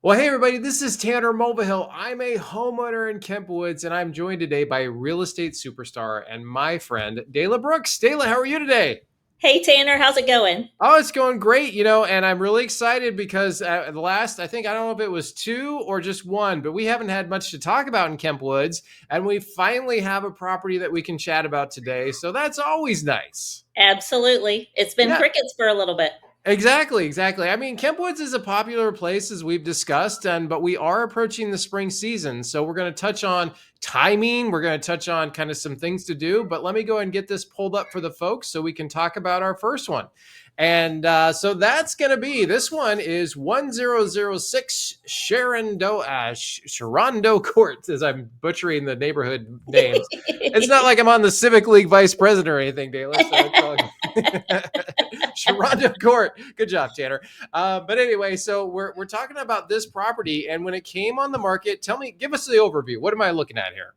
Well, hey, everybody, this is Tanner Mulvihill. I'm a homeowner in Kemp Woods, and I'm joined today by a real estate superstar and my friend, Dayla Brooks. Dayla, how are you today? Hey Tanner, how's it going? Oh, it's going great, and I'm really excited because the last, I don't know if it was two or just one, but we haven't had much to talk about in Kemp Woods, and we finally have a property that we can chat about today. So that's always nice. Absolutely. It's been Yeah. crickets for a little bit. Exactly. I mean, Kemp Woods is a popular place as we've discussed, but we are approaching the spring season, so we're going to touch on timing. We're going to touch on kind of some things to do, but let me go and get this pulled up for the folks so we can talk about our first one. And so that's going to be this one is 1006 Sharondo Court, as I'm butchering the neighborhood names. It's not like I'm on the Civic League vice president or anything, Dayla. So it's all Sharonda Court. Good job, Tanner. But anyway, so we're talking about this property, and when it came on the market, give us the overview. What am I looking at here?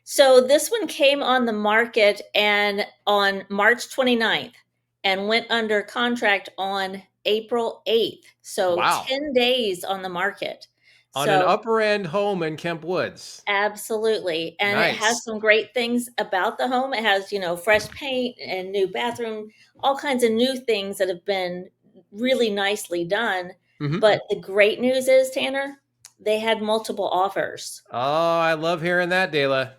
So this one came on the market and on March 29th and went under contract on April 8th. So Wow, 10 days on the market. on an So upper end home in Kemp Woods. absolutely. And it has Nice. some great things about the home. It has, fresh paint and new bathroom, all kinds of new things that have been really nicely done. Hmm. But the great news is, Tanner, they had multiple offers. Oh, I love hearing that, Dayla.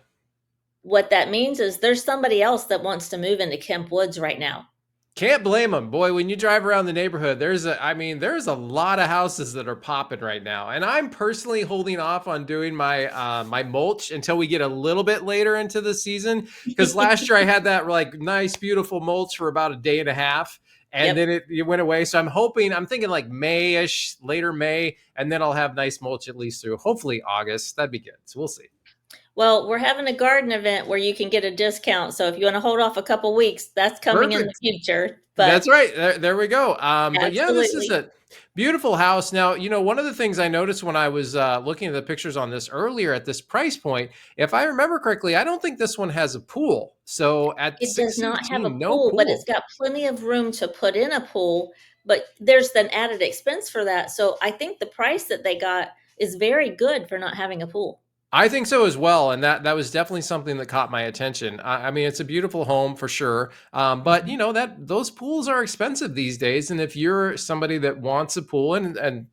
What that means is there's somebody else that wants to move into Kemp Woods right now. Can't blame them, boy. When you drive around the neighborhood, there's a lot of houses that are popping right now, and I'm personally holding off on doing my mulch until we get a little bit later into the season. Because last year I had that like nice, beautiful mulch for about a day and a half, and Yep. then it went away. So I'm thinking like May-ish, later May, and then I'll have nice mulch at least through hopefully August. That'd be good. So we'll see. Well, we're having a garden event where you can get a discount. So if you want to hold off a couple weeks, that's coming in the Perfect. future. But That's right. There we go. But yeah, this is absolutely. a beautiful house. Now, one of the things I noticed when I was looking at the pictures on this earlier at this price point, if I remember correctly, I don't think this one has a pool. So at It does not have a 618, no pool, but it's pool. got plenty of room to put in a pool, but there's an added expense for that. So I think the price that they got is very good for not having a pool. I think so as well, and that was definitely something that caught my attention. I mean, it's a beautiful home for sure, but Mhm. that those pools are expensive these days. And if you're somebody that wants a pool, and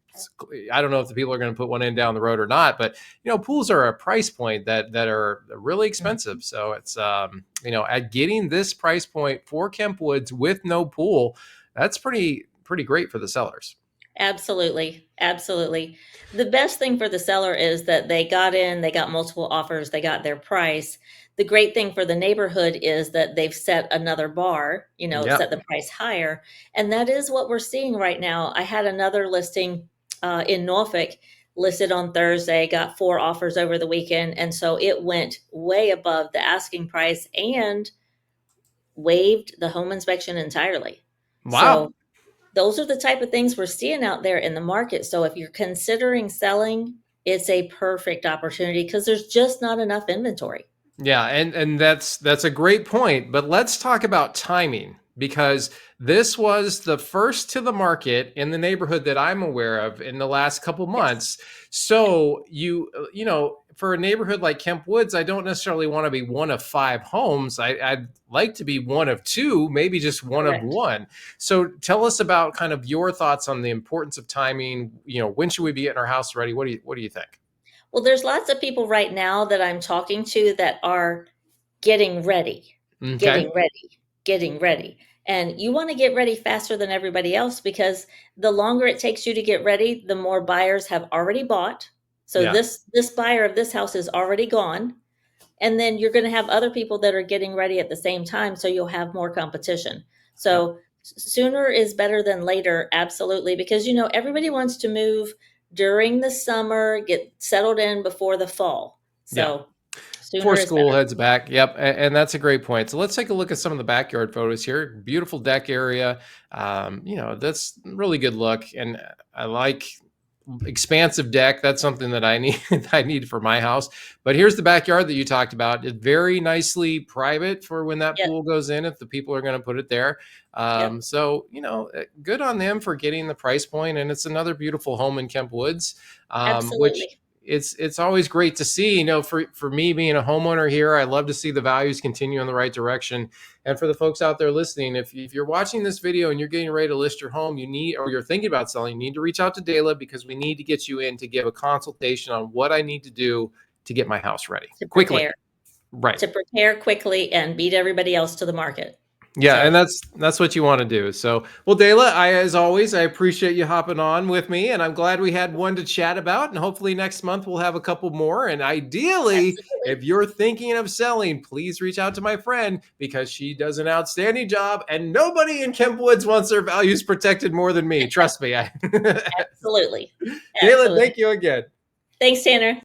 I don't know if the people are going to put one in down the road or not, but pools are a price point that are really Mhm. expensive. So it's at getting this price point for Kemp Woods with no pool, that's pretty great for the sellers. Absolutely. Absolutely. The best thing for the seller is that they got in, they got multiple offers, they got their price. The great thing for the neighborhood is that they've set another bar, set Yep. the price higher. And that is what we're seeing right now. I had another listing in Norfolk listed on Thursday, got four offers over the weekend. And so it went way above the asking price and waived the home inspection entirely. Wow. So those are the type of things we're seeing out there in the market. So if you're considering selling, it's a perfect opportunity because there's just not enough inventory. Yeah, and that's a great point, but let's talk about timing because this was the first to the market in the neighborhood that I'm aware of in the last couple Yes. months. So for a neighborhood like Kemp Woods, I don't necessarily want to be one of five homes. I'd like to be one of two, maybe just one of Correct. one. So tell us about kind of your thoughts on the importance of timing. When should we be getting our house ready? What do you think? Well, there's lots of people right now that I'm talking to that are getting ready, Okay. getting ready, getting ready. And you want to get ready faster than everybody else because the longer it takes you to get ready, the more buyers have already bought. So Yeah. this buyer of this house is already gone. And then you're going to have other people that are getting ready at the same time, so you'll have more competition. Yep. So sooner is better than later, absolutely, because everybody wants to move during the summer, get settled in before the fall. Yeah. So Before sooner is school better. heads back. Yep. And that's a great point. So let's take a look at some of the backyard photos here. Beautiful deck area. That's really good look. And I like expansive deck. That's something that I need. I need for my house. But here's the backyard that you talked about. It's very nicely private for when that Yep. pool goes in, if the people are going to put it there. Yep. So, good on them for getting the price point. And it's another beautiful home in Kemp Woods, which Absolutely. it's always great to see. For me being a homeowner here, I love to see the values continue in the right direction. And for the folks out there listening, if you're watching this video and you're getting ready to list your home, or you're thinking about selling, you need to reach out to Dayla, because we need to get you in to give a consultation on what I need to do to get my house ready To quickly. prepare. Right. To prepare quickly and beat everybody else to the market. Yeah, So and that's what you want to do. So, well, Dayla, as always, I appreciate you hopping on with me, and I'm glad we had one to chat about. And hopefully next month we'll have a couple more. And ideally, absolutely. if you're thinking of selling, please reach out to my friend, because she does an outstanding job, and nobody in Kemp Woods wants their values protected more than me. Trust me. Absolutely. Dayla, Absolutely. thank you again. Thanks, Tanner.